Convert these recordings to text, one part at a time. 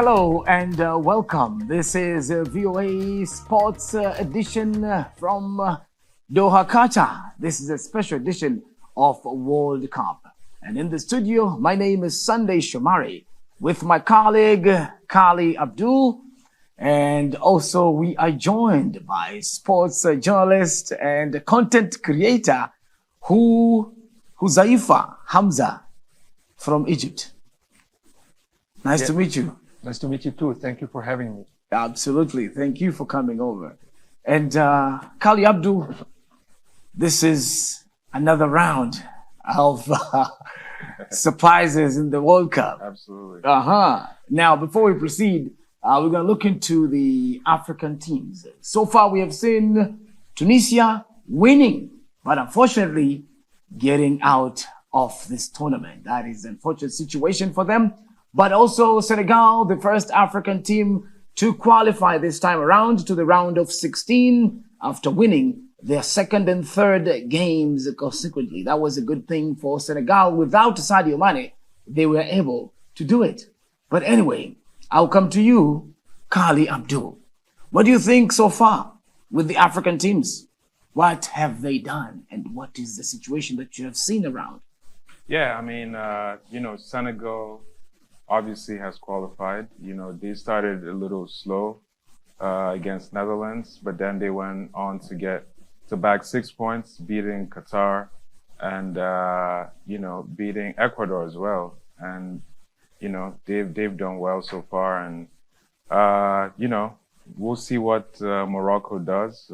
Hello and welcome. This is VOA Sports edition from Doha, Qatar. This is a special edition of World Cup. And in the studio, my name is Sunday Shomari with my colleague Kahli Abdu. And also we are joined by sports journalist and content creator Huzaifar Hamza from Egypt. Nice to meet you. Nice to meet you too. Thank you for having me. Absolutely. Thank you for coming over. And Kahli Abdu, this is another round of surprises in the World Cup. Absolutely. Now, before we proceed, we're going to look into the African teams. So far, we have seen Tunisia winning, but unfortunately getting out of this tournament. That is an unfortunate situation for them. But also Senegal, the first African team to qualify this time around to the round of 16 after winning their second and third games consequently. That was a good thing for Senegal. Without Sadio Mane, they were able to do it. But anyway, I'll come to you, Kahli Abdu. What do you think so far with the African teams? What have they done? And what is the situation that you have seen around? Yeah, I mean, Senegal obviously has qualified. They started a little slow against Netherlands, but then they went on to bag 6 points, beating Qatar and beating Ecuador as well. And they've done well so far, and we'll see what Morocco does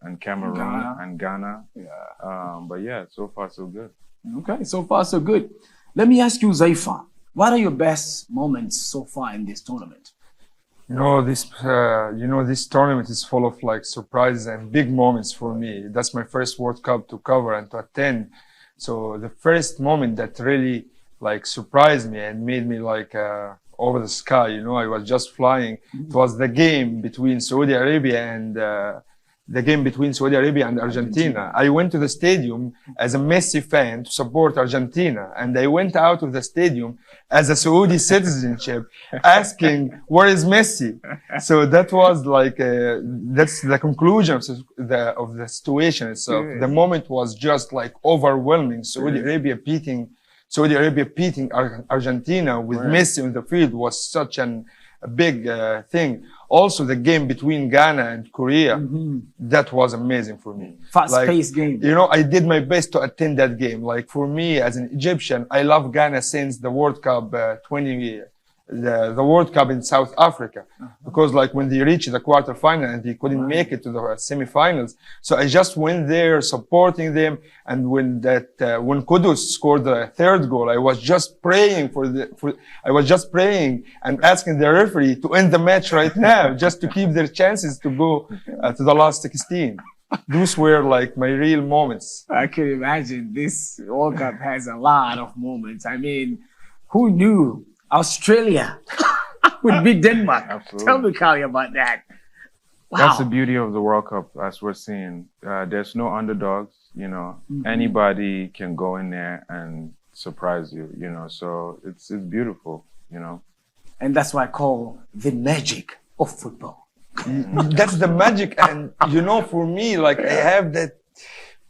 and Cameroon and Ghana. Yeah. But yeah, so far so good. Okay, so far so good. Let me ask you, Zaifa, what are your best moments so far in this tournament? This tournament is full of surprises and big moments for me. That's my first World Cup to cover and to attend. So the first moment that really surprised me and made me over the sky, I was just flying. It was the game between Saudi Arabia and Argentina. I went to the stadium as a Messi fan to support Argentina, and I went out of the stadium as a Saudi citizenship asking, where is Messi? So that was that's the conclusion of the situation itself. The moment was just overwhelming. Saudi Arabia beating Argentina with Messi on the field was such a big thing. Also, the game between Ghana and Korea, that was amazing for me. Fast-paced game. I did my best to attend that game. For me, as an Egyptian, I love Ghana since the World Cup the World Cup in South Africa, because when they reached the quarterfinal and they couldn't make it to the semifinals, so I just went there supporting them. And when Kudus scored the third goal, I was just praying and asking the referee to end the match right now, just to keep their chances to go to the last 16. Those were my real moments. I can imagine this World Cup has a lot of moments. I mean, who knew Australia would beat Denmark? Absolutely. Tell me, Kahli, about that. Wow. That's the beauty of the World Cup, as we're seeing. There's no underdogs, Anybody can go in there and surprise you, So it's beautiful, And that's what I call the magic of football. That's the magic. And, for me, I have that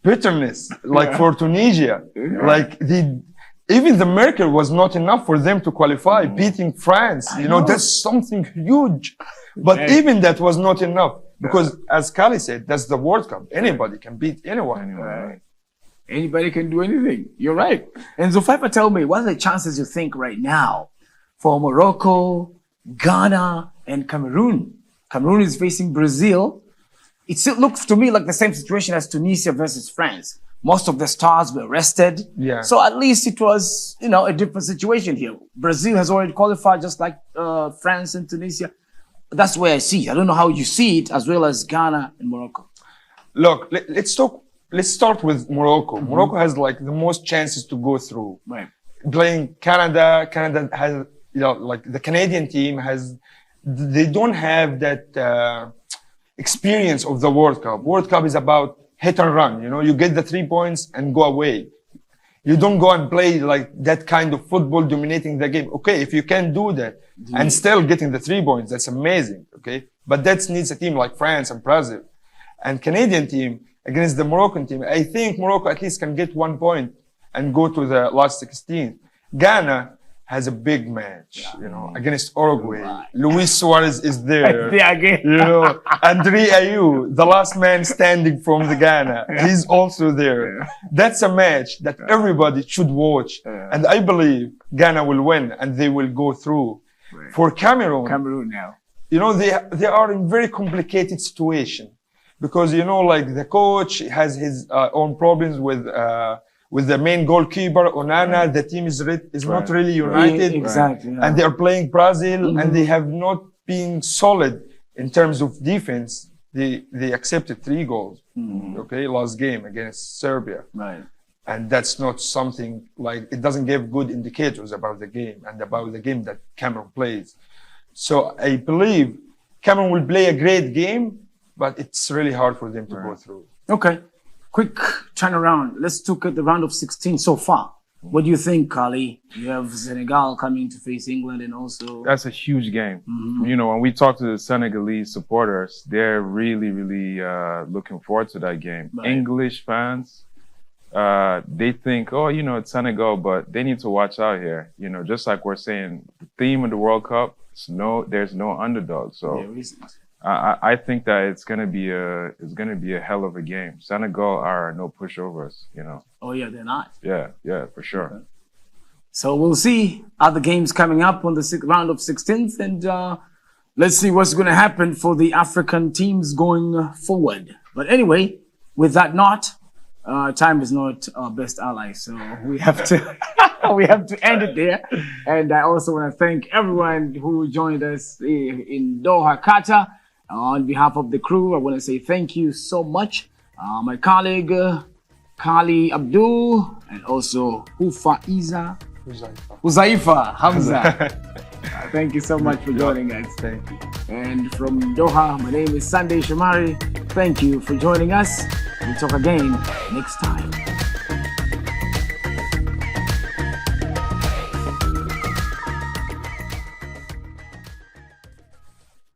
bitterness, for Tunisia, even the miracle was not enough for them to qualify, beating France. That's something huge. But even that was not enough. Because as Kahli said, that's the World Cup. Anybody can beat anyone. Right. Anybody can do anything. You're right. And Huzaifar, tell me, what are the chances you think right now for Morocco, Ghana, and Cameroon? Cameroon is facing Brazil. It still looks to me like the same situation as Tunisia versus France. Most of the stars were rested. Yeah. So at least it was, a different situation here. Brazil has already qualified just like France and Tunisia. That's where I see it. I don't know how you see it, as well as Ghana and Morocco. Look, let's start with Morocco. Morocco has the most chances to go through. Right. Playing Canada has, the Canadian team they don't have that experience of the World Cup. World Cup is about hit and run. You get the 3 points and go away. You don't go and play like that kind of football dominating the game. Okay, if you can do that and still getting the 3 points, that's amazing. Okay, but that needs a team like France and Brazil and Canadian team against the Moroccan team. I think Morocco at least can get 1 point and go to the last 16. Ghana has a big match, you know, against Uruguay. Right. Luis Suarez is there. You know, Andre Ayew, the last man standing from the Ghana, he's also there. That's a match that everybody should watch. And I believe Ghana will win and they will go through. For Cameroon now. You know, they are in very complicated situation because, you know, like the coach has his own problems with the main goalkeeper, Onana. The team is not really united. Exactly. And they are playing Brazil and they have not been solid in terms of defense. They accepted 3 goals, okay, last game against Serbia. Right. And that's not something like, it doesn't give good indicators about the game and about the game that Cameroon plays. So I believe Cameroon will play a great game, but it's really hard for them to go through. Okay. Quick turnaround. Let's look at the round of 16 so far. What do you think, Kahli? You have Senegal coming to face England and also... That's a huge game. You know, when we talk to the Senegalese supporters, they're really, really looking forward to that game. Right. English fans, they think, oh, you know, it's Senegal, but they need to watch out here. You know, just like we're saying, the theme of the World Cup, there's no underdog. So I think that it's gonna be a hell of a game. Senegal are no pushovers, you know. Oh yeah, they're not. Yeah, for sure. Okay. So we'll see other games coming up on the round of 16th, and let's see what's going to happen for the African teams going forward. But anyway, with that note, time is not our best ally, so we have to we have to end it there. And I also want to thank everyone who joined us in Doha, Qatar. On behalf of the crew, I want to say thank you so much. My colleague, Kahli Abdu, and also Huzaifar Hamza. Thank you so much for joining us. Thank you. And from Doha, my name is Shomari. Thank you for joining us. We'll talk again next time.